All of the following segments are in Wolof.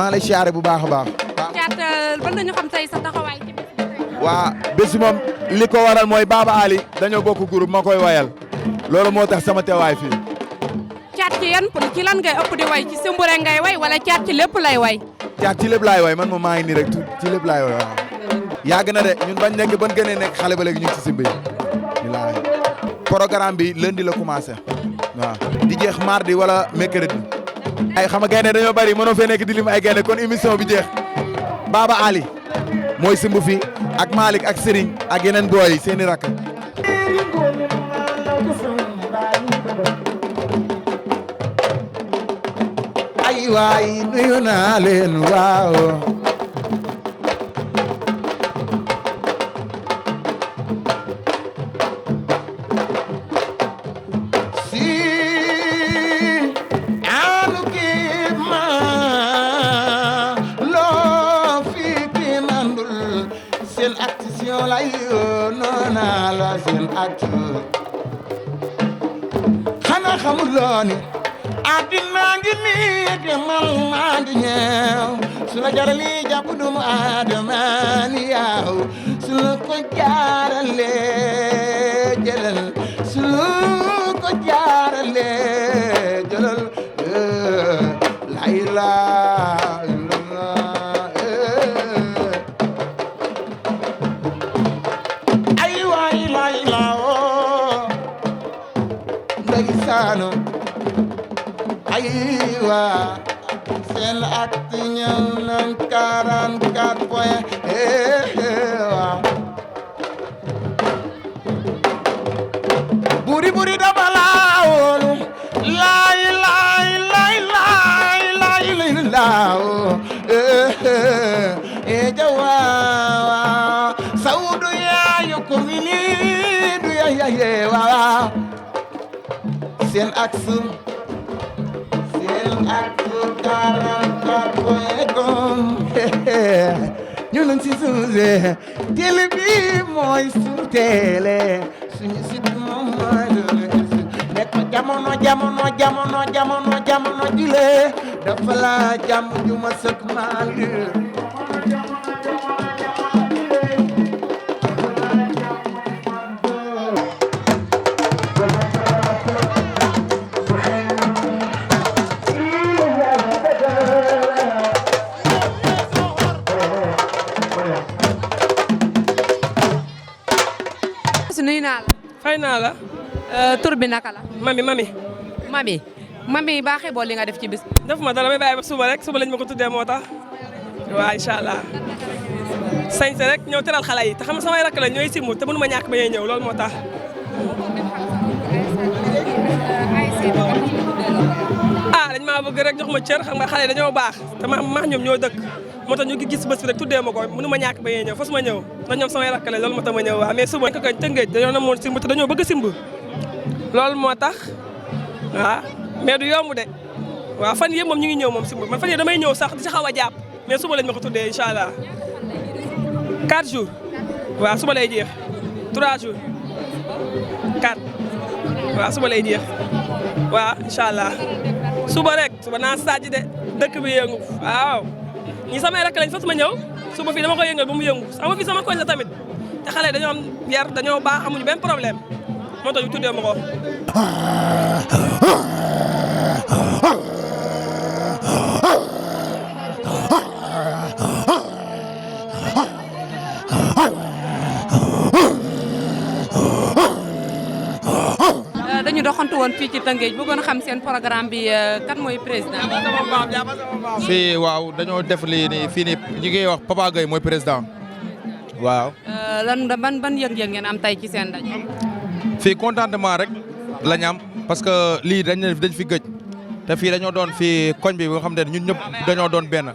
maa lay siyaare bu baax a baax. Thiat ban nañu xam tey sa taxawaay ci bés bi. waa bés moom li ko waral mooy Baba Ali dañoo bokk groupe ma koy wayal loolu moo tax sama teewaay fii. Thiat ci lan ngay ëpp di way ci Simbure ngay way wala Thiat ci lépp lay way. Thiat ci lépp laay way man moom maa ngi nii rek ci lépp laay way waaw. yàgg na de ñun bañ nekk ban gënee nekk xale ba léegi ñu ngi ci simbi yi. programme bi lundi la commencé waaw di jeex mardi wala mercredi. ay xam nga gaynde dañoo bari mënoo fee nekk di lim ay gaynde kon émission bi jeex Baba Ali mooy simb fi ak Malick ak Serigne ak yeneen booy seeni rakk. ay waay nuyu naa leen waaw. xanaa xamuloo ni àddina ngi nii te man maa ngi ñëw su la jarali jàpp doomu aadama ni yow su la ko jaaralee jëlal su la ko jaaralee jëlal la ilaha illallah ay waay la ilaha ndeysaan aywa seen acte ñëw nañ 44 point waaw buri dama laa woonu laay laaw jawa sawdu yaayu ko mini du yaye waaw seen acte 44 point com ñu ngi si suuse télé bi mooy suñu télé suñu site moom mooy nekk jamono jile dafa la jàmm ju ma sëkk maali nuyu naa la. fay naa la. tur bi naka la. mami baaxee bool li nga def ci bis. def ma dara may bàyyi ba suba rek suba lañ ma ko tuddee moo tax waaw incha allah sañse rek ñëw teral xale yi te xam nga samay rakk la ñooy simmu te mënu ma ñàkk ba ñuy ñëw loolu moo tax. dañ maa bëgg rek jox ma cër xam nga xale yi dañoo baax te ma ñoom ñoo dëkk moo tax ñu ngi gis bés bi rek tuddee ma ko mënu ma ñàkk ba ñuy ñëw fas ma ñëw ndax ñoom samay rakk la loolu moo tax ma ñëw waaw mais suba ko kañ tëngeej dañoo namoon simb te dañoo bëgg simb loolu moo tax waaw mais du yomb de waaw fan yëpp moom ñu ngi ñëw moom simb man fan yëpp damay ñëw sax di si xaw a jàpp mais suba lañ ma ko tuddee incha allah 4 jours waaw suba lay jeex 3 jours 4 waaw suba lay jeex waaw incha allah suba rek suba naa sàcc de dëkk bi yëngu waaw ñi samay rakk lañ fas ma ñëw suba fii dama koy yëngal ba mu yëngu sama fii sama koñ la tamit te xale dañoo am yar dañoo baax amuñu benn problème moo tax ñu tuddee ma ko. dañu doxantu woon fii ci Tëngéej bëggoon xam seen programme bi kan mooy président. fii waaw dañoo def lii nii fii nii ñi ngi wax Papa Gueye mooy président waaw. ban yëg-yëg ngeen am tey ci seen ndaje. fii contentement rek lañ am parce que lii dañ fi gëj te fii dañoo doon fii koñ bi nga xam ne ñun ñëpp dañoo doon benn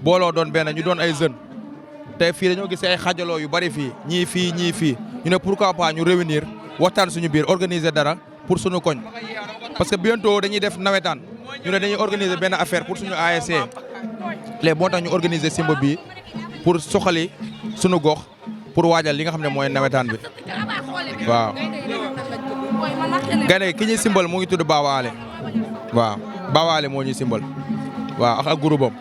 booloo doon benn ñu doon ay jeunes te fii dañoo gis ay xajaloo yu bari fii ñii fii ñu ne pourquoi pas ñu réunir waxtaan suñu biir organiser dara pour suñu koñ parce que bientôt dañuy def nawetaan ñu ne dañuy organiser benn affaire pour suñu ASC léegi moo tax ñu organiser simba bi pour soxali suñu gox pour waajal li nga xam ne mooy nawetaan bi waaw. gaynde ki ñuy simbal mu ngi tudd Bawaale waaw Bawaale moo ñuy simbal waaw ak groupe am.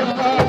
Tëngéej